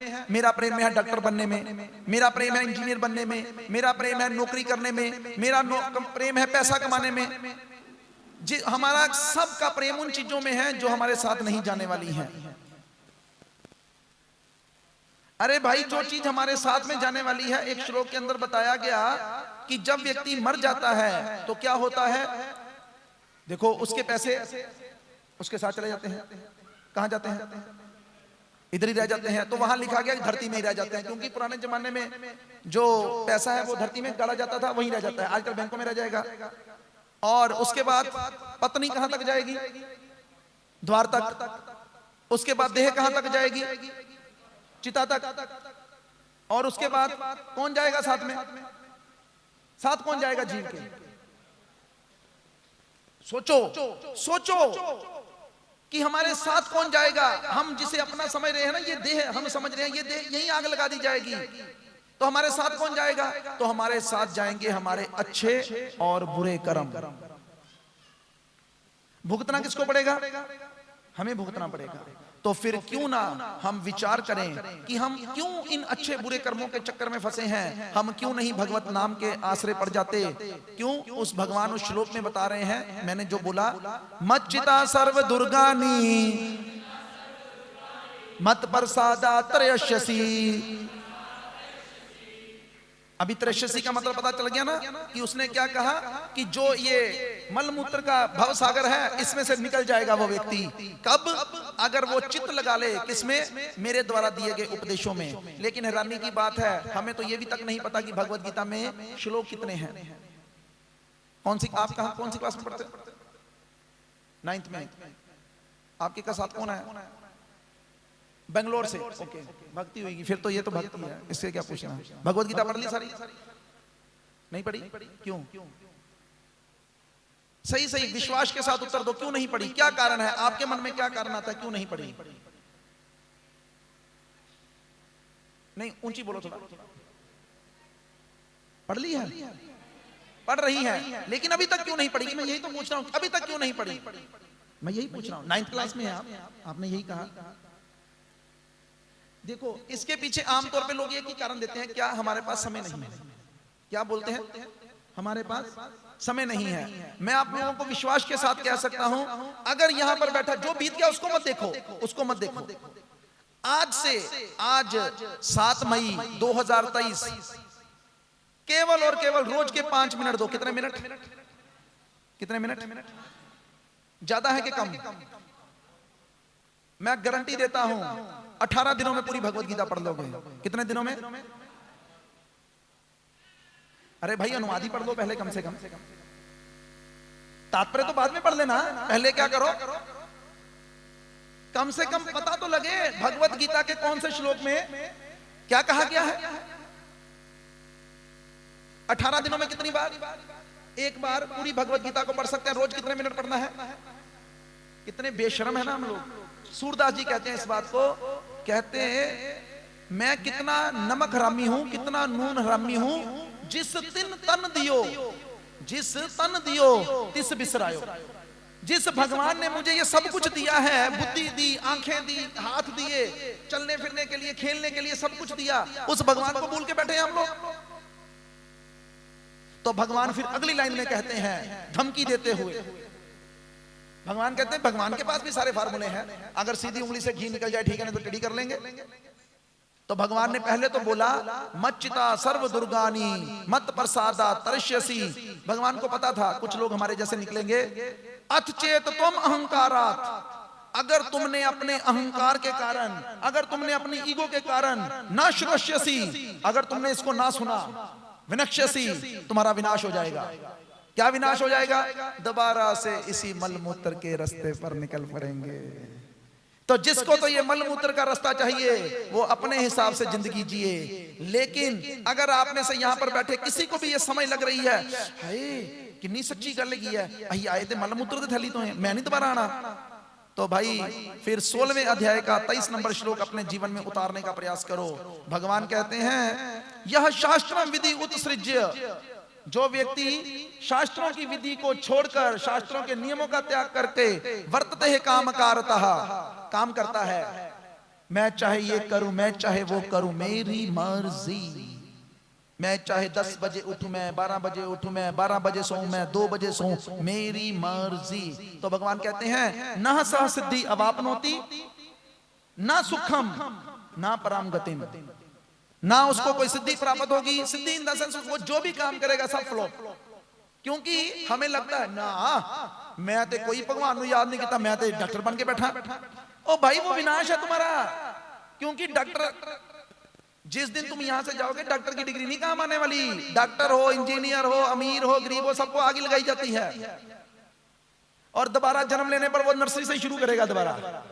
मेरा प्रेम है डॉक्टर बनने में, मेरा प्रेम है इंजीनियर बनने में, मेरा प्रेम है नौकरी करने में, मेरा प्रेम है पैसा कमाने में। जी हमारा सबका प्रेम उन चीजों में है जो हमारे साथ नहीं जाने वाली हैं। अरे भाई जो चीज हमारे साथ में जाने वाली है, एक श्लोक के अंदर बताया गया कि जब व्यक्ति मर जाता है तो क्या होता है, देखो उसके पैसे उसके साथ चले जाते हैं। कहां जाते हैं? इधर ही रह जाते हैं। तो वहां लिखा गया धरती में ही रह जाते हैं, क्योंकि पुराने जमाने में जो पैसा है वो धरती में डाला जाता था, वहीं रह जाता है। आजकल बैंकों में रह जाएगा। और उसके बाद पत्नी कहां तक जाएगी? द्वार तक। उसके बाद देह कहां तक जाएगी? चिता तक। और उसके बाद कौन जाएगा साथ में? साथ कौन जाएगा जीव के? सोचो सोचो कि हमारे साथ कौन जाएगा। हम जिसे अपना समझ रहे हैं ना, ये देह हम समझ रहे हैं, ये देह यहीं आग लगा दी जाएगी। तो हमारे साथ कौन जाएगा? तो हमारे साथ जाएंगे हमारे अच्छे और बुरे कर्म। भुगतना किसको पड़ेगा? हमें भुगतना पड़ेगा। तो फिर क्यों ना हम विचार करें कि हम क्यों इन अच्छे बुरे कर्मों के चक्कर में फंसे हैं। हम क्यों नहीं भगवत नाम के आश्रय पड़ जाते? क्यों? उस भगवान उस श्लोक में बता रहे हैं, मैंने जो बोला, मच्चिता सर्व दुर्गानी मत प्रसादा त्रयस्यसि। अभी त्रयस्यसि का मतलब पता चल गया ना कि उसने क्या कहा कि जो ये मलमूत्र का भव सागर है इसमें से निकल जाएगा वो व्यक्ति। कब? अगर वो चित्त लगा ले किसमें? मेरे द्वारा दिए गए उपदेशों में। लेकिन हैरानी की बात है, हमें तो ये भी तक नहीं पता कि भगवत गीता में श्लोक कितने हैं। कौन सी, आप कहां कौन सी क्लास में पढ़ते? 9th में। आपके का साथ कौन है? बेंगलोर से। ओके, भक्ति होगी फिर तो। ये तो भक्ति है, इससे क्या पूछना। भगवत गीता पढ़ ली सारी? नहीं पढ़ी? क्यों? सही सही विश्वास के साथ उत्तर दो, क्यों नहीं पढ़ी? क्या कारण है आपके मन में? क्या कारण आता है क्यों नहीं पढ़ी? नहीं, ऊंची बोलो थोड़ा। पढ़ ली है? पढ़ रही है, लेकिन अभी तक क्यों नहीं पढ़ी? मैं यही तो पूछ रहा हूं, अभी तक क्यों नहीं पढ़ी? मैं यही पूछ रहा हूं। 9th क्लास में है आप, आपने यही कहा। देखो इसके पीछे आमतौर पे लोग ये की कारण देते हैं, क्या हमारे पास समय नहीं है। क्या बोलते हैं? हमारे पास समय नहीं है। मैं आप लोगों को विश्वास के साथ कह सकता हूं, अगर यहां पर बैठा जो बीत गया उसको मत देखो, उसको मत देखो। आज से, आज 7 मई 2023, केवल और केवल रोज के 5 मिनट दो। कितने मिनट? कितने मिनट? ज्यादा है कि कम? मैं गारंटी देता हूं 18 दिनों में पूरी भगवत गीता पढ़ लोगे। कितने दिनों में? अरे भाई अनुवादी पढ़ लो पहले, कम से कम। तात्पर्य तो बाद में पढ़ लेना, पहले क्या करो, कम से कम पता तो लगे भगवत गीता के कौन से श्लोक में क्या कहा गया है। 18 दिनों में कितनी बार? एक बार पूरी भगवत गीता को पढ़ सकते हैं। रोज कितने मिनट पढ़ना है? कितने बेशरम है ना हम लोग। सूरदास जी कहते हैं इस बात को, कहते हैं मैं कितना नमक हरामी हूं, कितना नून हरामी हूं, जिस तिन तन दियो, जिस तन दियो तिस बिसरायो। जिस भगवान ने मुझे ये सब कुछ दिया है, बुद्धि दी, आंखें दी, हाथ दिए, चलने फिरने के लिए, खेलने के लिए सब कुछ दिया, उस भगवान को भूल के बैठे हैं हम लोग। तो भगवान फिर अगली लाइन में कहते हैं धमकी देते हुए, भगवान कहते हैं भगवान के पास भी सारे फार्मूले हैं, अगर सीधी उंगली से घी निकल जाए ठीक है, नहीं तो टेढ़ी कर लेंगे। तो भगवान ने पहले तो बोला मच्चिता सर्व दुर्गानी मत प्रसादा तरस्यसि। भगवान को पता था कुछ लोग हमारे जैसे निकलेंगे। अथ चेत तुम अहंकारात, अगर तुमने अपने अहंकार के कारण, अगर तुमने अपनी ईगो के कारण न श्रोष्यसि, अगर तुमने इसको ना सुना, विनक्ष्यसि, तुम्हारा विनाश हो जाएगा। क्या विनाश हो जाएगा? दोबारा से इसी मलमूत्र के रास्ते पर निकल पड़ेंगे। तो जिसको तो ये मलमूत्र का रास्ता चाहिए वो अपने हिसाब से जिंदगी जिए। लेकिन अगर आप में से यहां पर बैठे किसी को भी ये समझ लग रही है, हाय कितनी सच्ची गल की है, अही आए थे मलमूत्र की थैली तो है, मैं नहीं दोबारा आना, तो भाई फिर 16वें अध्याय का 23 नंबर श्लोक अपने जीवन में उतारने का प्रयास करो। भगवान कहते हैं यह शास्त्र विधि उत्सृज्य, जो व्यक्ति शास्त्रों की विधि को छोड़कर, शास्त्रों के नियमों का त्याग करके वर्तते है काम कारतः, काम करता है, मैं चाहे ये करूं, मैं चाहे वो करूं, मेरी मर्जी। मैं चाहे 10 बजे उठूं, मैं 12 बजे उठूं, मैं 12 बजे सोऊं, मैं 2 बजे सोऊं, मेरी मर्जी। तो भगवान कहते हैं न सह सिद्धि अवापनोति ना सुखम ना पराम गतिम, ना उसको कोई सिद्धि प्राप्त होगी। सिद्धि इन द सेंस वो जो भी काम करेगा सब फ्लॉप। क्योंकि हमें लगता है ना मैं तो कोई भगवान को याद नहीं किया, मैं तो डॉक्टर बन के बैठा। ओ भाई वो विनाश है तुम्हारा। क्योंकि डॉक्टर जिस दिन तुम यहां से जाओगे डॉक्टर की डिग्री नहीं काम आने वाली। डॉक्टर हो, इंजीनियर हो, अमीर हो, गरीब हो, सबको आगे लगाई जाती है। और दोबारा जन्म लेने पर वो नर्सरी से शुरू करेगा, दोबारा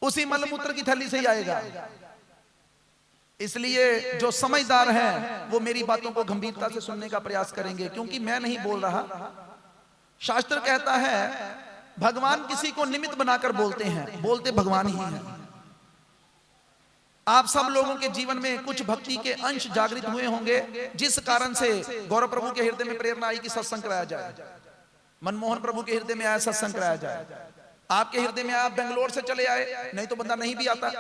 उसी मलमूत्र की थैली से ही आएगा। इसलिए जो समझदार हैं वो मेरी बातों को गंभीरता से सुनने का प्रयास करेंगे, क्योंकि मैं नहीं बोल रहा। शास्त्र कहता है भगवान किसी को निमित्त बनाकर बोलते हैं, बोलते भगवान ही हैं। आप सब लोगों के जीवन में कुछ भक्ति के अंश जागृत हुए होंगे, जिस कारण से गौरव प्रभु के हृदय में प्रेरणा आई कि सत्संग कराया जाए। मनमोहन प्रभु के हृदय में आया सत्संग कराया जाए। आपके हृदय में आप बेंगलोर से चले आए, नहीं तो बंदा नहीं भी आता,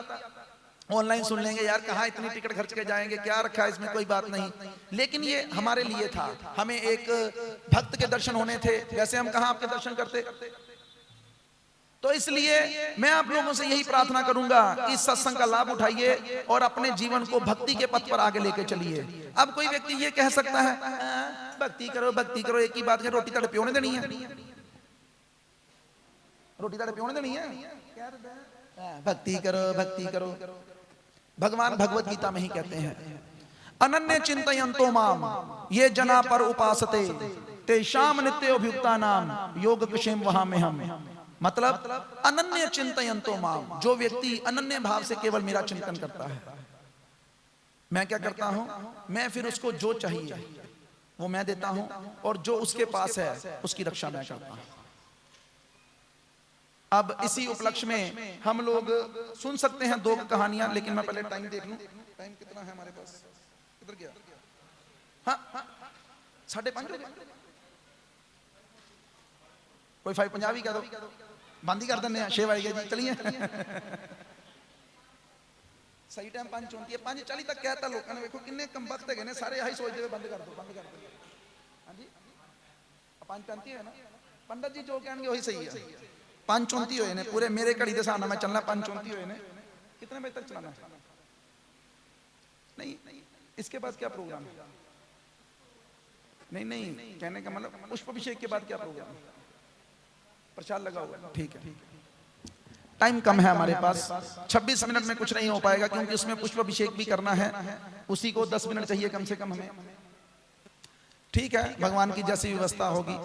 ऑनलाइन सुन लेंगे, यार कहाँ इतनी टिकट खर्च के जाएंगे, क्या रखा है इसमें, कोई बात नहीं। लेकिन ये हमारे लिए था, हमें एक भक्त के दर्शन होने थे, वैसे हम कहाँ आपके दर्शन करते। तो इसलिए मैं आप लोगों से यही प्रार्थना करूंगा कि इस सत्संग का लाभ उठाइए और अपने जीवन को भक्ति के पथ पर आगे लेके चलिए। अब कोई व्यक्ति ये कह सकता है भक्ति करो भक्ति करो, एक ही बात है, रोटी तड़पे होने देनी है, रोटी तड़पे होने देनी है, भक्ति करो भक्ति करो। भगवान भगवत गीता में ही कहते हैं अनन्य चिंतयन्तो माम ये जना पर उपासते तेषाम नित्योभियुक्ता नाम योग कुशेम वहां में हम। मतलब अनन्य चिंतयन्तो माम, जो व्यक्ति अनन्य भाव से केवल मेरा चिंतन करता है, मैं क्या करता हूं, मैं फिर उसको जो चाहिए वो मैं देता हूं, और जो उसके पास है उसकी रक्षा मैं करता हूं। अब इसी उपलक्ष्य में हम लोग सुन सकते हैं 2 कहानियां, लेकिन मैं पहले टाइम देख लूं, टाइम कितना है हमारे पास, किधर गया? हाँ 5:30 हो गए। कोई 5:50 कह दो, बंद ही कर देने हैं, 6 बज गए जी, चलिए। सही टाइम 5:34 है, 5:40 तक कहता लोगों ने, देखो किन्ने कम वक्त गए ने, सारे यही सोचते हुए बंद कर दो बंद कर दो। हाँ जी 5:35 है ना, पंडित जी जो कहेंगे वही सही है। 5:34 हुए ने पूरे, मेरे घड़ी के सामने मैं चलना 5:34 हुए ने। कितने बजे तक चलाना है? नहीं इसके बाद क्या प्रोग्राम है? नहीं कहने का मतलब पुष्प अभिषेक के बाद क्या प्रोग्राम है? प्रचार लगा हुआ, ठीक है। टाइम कम है हमारे पास, 26 मिनट में कुछ नहीं हो पाएगा, क्योंकि उसमें पुष्प अभिषेक भी करना है, उसी को 10 मिनट चाहिए कम से कम हमें। ठीक है, भगवान की जैसी व्यवस्था होगी।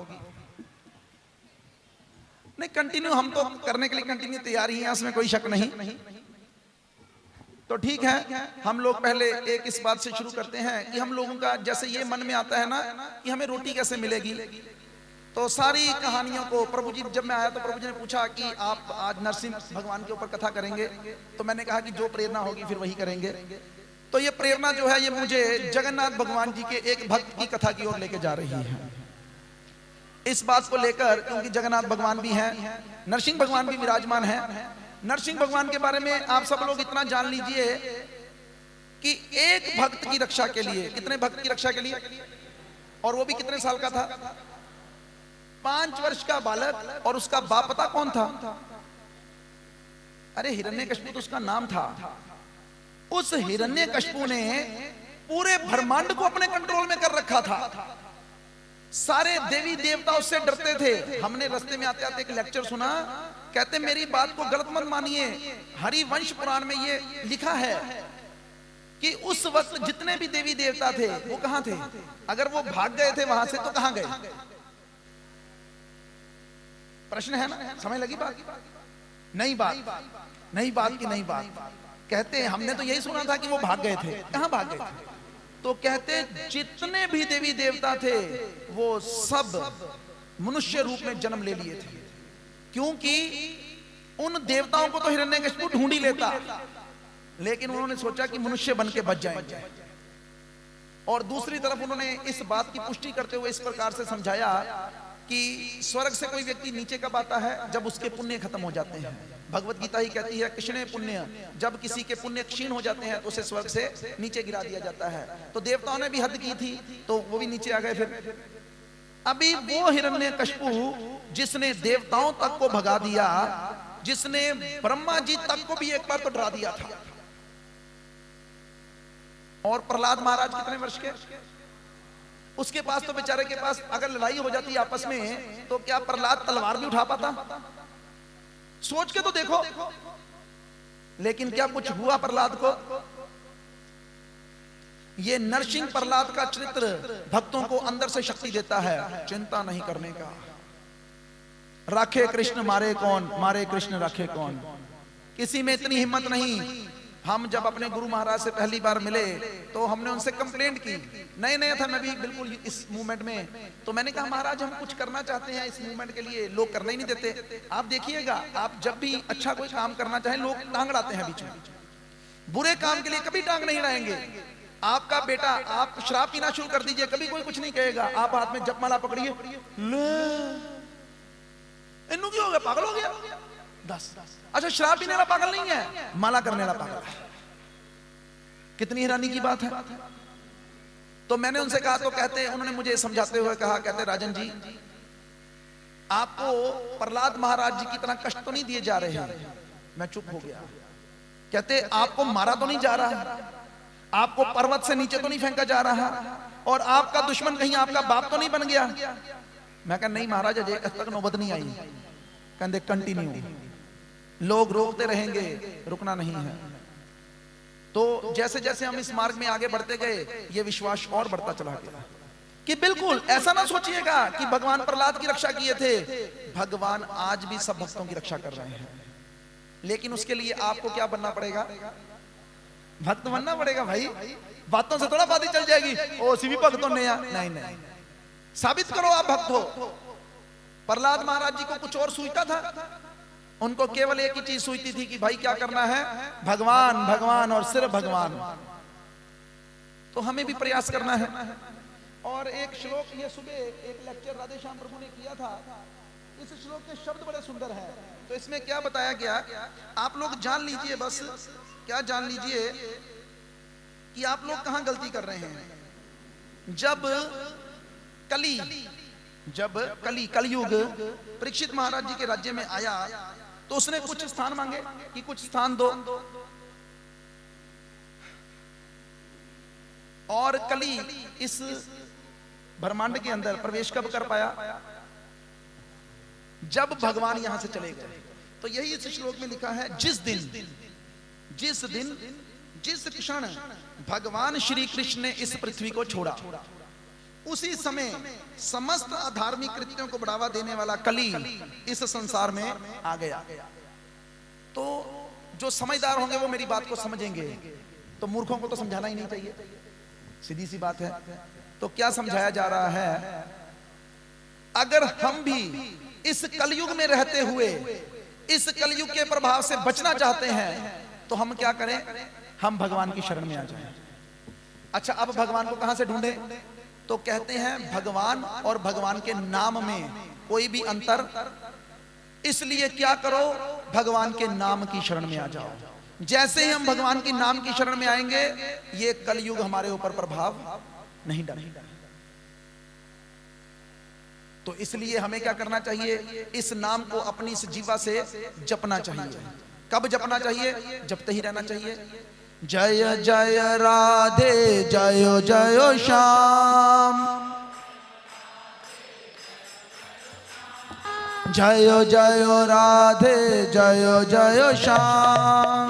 नहीं कंटिन्यू हम तो करने के लिए कंटिन्यू तैयार ही हैं, उसमें कोई शक नहीं। तो ठीक है, हम लोग पहले एक इस बात से शुरू करते हैं कि हम लोगों का जैसे ये मन में आता है ना कि हमें रोटी कैसे मिलेगी, तो सारी कहानियों को प्रभु जी, जब मैं आया तो प्रभु जी ने पूछा कि आप आज नरसिंह भगवान के ऊपर कथा करेंगे, तो मैंने कहा कि जो प्रेरणा होगी फिर वही करेंगे। तो ये प्रेरणा जो है ये मुझे जगन्नाथ भगवान जी के एक भक्त की कथा की ओर लेके जा रही है। इस बात को लेकर, क्योंकि जगन्नाथ भगवान भी हैं, नरसिंह भगवान भी विराजमान हैं। नरसिंह भगवान के बारे में आप सब लोग इतना जान लीजिए कि एक भक्त की रक्षा के लिए, कितने भक्त की रक्षा के लिए, और वो भी कितने साल का था? 5 वर्ष का बालक। और उसका बाप पता कौन था? अरे हिरण्यकशिपु तो उसका नाम था। उस हिरण्यकशिपु ने पूरे ब्रह्मांड को अपने कंट्रोल में कर रखा था। सारे देवी देवता उससे डरते थे। हमने रास्ते में आते आते एक लेक्चर सुना, कहते मेरी बात को गलत मत मानिए, हरिवंश पुराण में ये लिखा है कि उस वक्त जितने भी देवी देवता थे वो कहां थे? अगर वो भाग गए थे वहां से तो कहां गए? प्रश्न है ना, समझ लगी बात? नहीं बात की नहीं बात। कहते हमने तो यही सुना था कि वो भाग गए थे, कहां भाग गए थे? तो कहते जितने भी देवी देवता थे वो सब मनुष्य रूप में जन्म ले लिए थे, क्योंकि उन देवताओं को तो हिरण्यकशिपु ढूंढ ही लेता, लेकिन उन्होंने सोचा कि मनुष्य बन के बच जाएंगे। और दूसरी तरफ उन्होंने इस बात की पुष्टि करते हुए इस प्रकार से समझाया कि स्वर्ग से कोई व्यक्ति नीचे कब आता है? जब उसके पुण्य खत्म हो जाते हैं। भगवत गीता ही कहती है कृष्णे पुण्य, जब किसी के पुण्य क्षीण हो जाते हैं तो उसे स्वर्ग से नीचे गिरा दिया जाता है। तो देवताओं ने भी हद की थी तो वो भी नीचे आ गए। फिर अभी वो हिरण्यकशिपु जिसने देवताओं तक को भगा दिया, जिसने ब्रह्मा जी तक को भी एक बार तो डरा दिया था। और प्रहलाद महाराज कितने वर्ष के, उसके पास तो बेचारे के पास अगर लड़ाई हो जाती आपस में तो क्या प्रहलाद तलवार भी उठा पाता? सोच के तो देखो। लेकिन क्या कुछ हुआ प्रहलाद को? ये नरसिंह प्रहलाद का चरित्र भक्तों को अंदर से शक्ति देता है, चिंता नहीं करने का। राखे कृष्ण मारे कौन, मारे कृष्ण राखे कौन। किसी में इतनी हिम्मत नहीं। हम जब अपने गुरु महाराज से पहली बार मिले तो हमने उनसे कंप्लेंट की, नए नए था मैं भी बिल्कुल इस मूवमेंट में, तो मैंने कहा महाराज हम कुछ करना चाहते हैं इस मूवमेंट के लिए, लोग करने ही नहीं देते। आप देखिएगा, आप जब भी अच्छा कोई काम करना चाहें लोग टांग अड़ाते हैं बीच में, बुरे काम के लिए कभी टांग नहीं अड़ाएंगे। आपका बेटा, आप शराब पीना शुरू कर दीजिए, कभी कोई कुछ नहीं कहेगा। आप हाथ में जपमाला पकड़िए, इन्नू क्यों हो गया, पागल हो गया। 10 अच्छा, शराब पीने वाला पागल नहीं है, माला करने वाला पागल है। कितनी हैरानी की बात है। तो मैंने उनसे कहा, तो कहते, उन्होंने मुझे समझाते हुए कहा, कहते राजन जी आपको प्रहलाद महाराज जी की तरह कष्ट तो नहीं दिए जा रहे हैं। मैं चुप हो गया। कहते आपको मारा तो नहीं जा रहा, आपको पर्वत से नीचे तो नहीं फेंका जा रहा, और आपका दुश्मन कहीं आपका बाप तो नहीं बन गया। मैं कहा नहीं महाराज, अजय तक नौबत नहीं आई। कहते कंटिन्यू, लोग रोकते रहेंगे, रुकना नहीं है। तो जैसे जैसे हम इस मार्ग में आगे बढ़ते गए ये विश्वास और बढ़ता चला गया कि बिल्कुल ऐसा ना सोचिएगा कि भगवान प्रहलाद की रक्षा किए थे, भगवान आज भी सब भक्तों की रक्षा कर रहे हैं। लेकिन उसके लिए आपको क्या बनना पड़ेगा? भक्त बनना पड़ेगा भाई। बातों से थोड़ा बात ही चल जाएगी, ओ सी भी भक्तों ने या नहीं नहीं, साबित करो आप भक्त हो। प्रहलाद महाराज जी को कुछ और सूझता था, उनको केवल एक ही चीज सूझती थी कि भाई क्या करना है, भगवान भगवान और सिर्फ भगवान। तो हमें भी प्रयास करना है। और एक श्लोक, ये सुबह एक लेक्चर राधे श्याम प्रभु ने किया था, इस श्लोक के शब्द बड़े सुंदर हैं। तो इसमें क्या बताया गया, आप लोग जान लीजिए, बस क्या जान लीजिए कि आप लोग कहां गलती कर रहे हैं। जब कलयुग परीक्षित महाराज जी के राज्य में आया तो उसने कुछ स्थान मांगे कि कुछ स्थान दो, और कली इस ब्रह्मांड के अंदर प्रवेश कब कर पाया? जब भगवान यहां से चले गए। तो यही इस श्लोक में लिखा है, जिस दिन जिस क्षण भगवान श्री कृष्ण ने इस पृथ्वी को छोड़ा, उसी समय समस्त अधार्मिक कृत्यों को बढ़ावा देने वाला कली इस संसार में आ गया। तो जो समझदार होंगे वो मेरी बात को समझेंगे, तो मूर्खों को तो समझाना ही नहीं चाहिए, सीधी सी बात है। तो क्या समझाया जा रहा है, अगर हम भी इस कलयुग में रहते हुए इस कलयुग के प्रभाव से बचना चाहते हैं तो हम क्या करें, हम भगवान की शरण में आ जाएं। अच्छा, अब भगवान को कहां से ढूंढें? तो कहते हैं भगवान और भगवान के नाम में कोई भी अंतर, इसलिए क्या करो, भगवान के नाम की शरण में आ जाओ। जैसे ही हम भगवान के नाम की शरण में आएंगे ये कलयुग हमारे ऊपर प्रभाव नहीं डालेगा। तो इसलिए हमें क्या करना चाहिए, इस नाम को अपनी इस जीवा से जपना चाहिए। कब जपना चाहिए? जपते ही रहना चाहिए। जय जय राधे जय जय श्याम, जय जय राधे जय जय श्याम,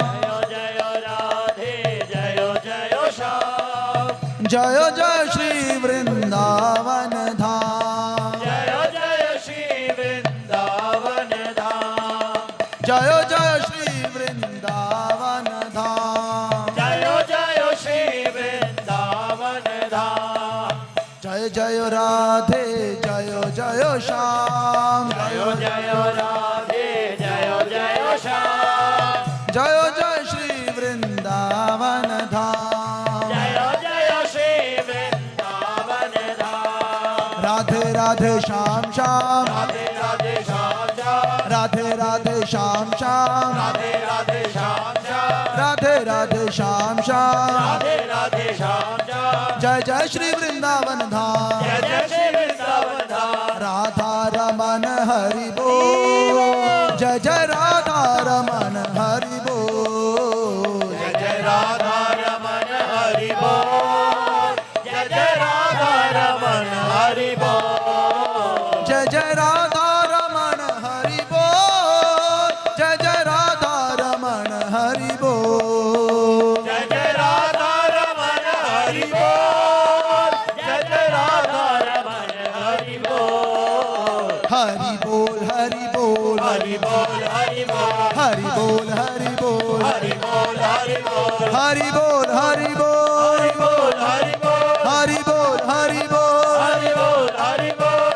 जय राधे जय जय श्याम, जय जय श्री वृंदावन धाम, जय जय श्री वृंदावन धाम, जय जय श्री वृंदावन धाम, जय जय श्री वृंदावन धाम, जय जय राधे जय जय श्याम, जय जय राधे जय जय श्याम, जय जय श्री वृंदावन धाम, जय जय श्री वृंदावन धाम, राधे राधे श्याम श्याम, राधे राधे श्याम श्याम, राधे राधे श्याम श्याम, राधे राधे श्याम श्याम, राधे राधे श्याम श्याम, राधे राधे श्याम श्याम, जय जय श्री वृंदावन धाम, जय जय श्री वृंदावन धाम, राधा रमन हरि बोल, जय जय राधा रमन हरि बोल, जय जय राधा रमन हरि बोल, जय जय राधा रमन हरि बोल, जय जय राधा रमन हरि बोल, जय जय राधा रमन हरि बोल, जय जय राधा रमन हरि बोल, जय जय राधा रमन हरि बोल, हरि बोल हरि बोल, हरि बोल हरि बोल, हरि बोल हरि बोल, हरि बोल हरि बोल, हरि बोल हरि बोल, हरि बोल हरि बोल, हरि बोल हरि बोल, हरि बोल हरि बोल,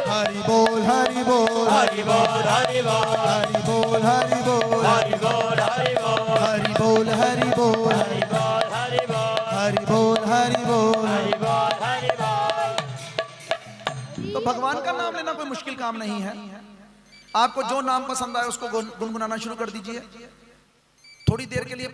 हरि बोल हरि बोल, हरि बोल हरि बोल, हरि बोल हरि बोल, हरि बोल हरि बोल, हरि बोल हरि बोल, हरि बोल हरि बोल, हरि बोल हरि बोल। हरि बोल हरि बोल। तो भगवान का नाम लेना कोई मुश्किल काम नहीं है। आपको जो नाम पसंद आए उसको गुनगुनाना शुरू कर दीजिए। थोड़ी देर के लिए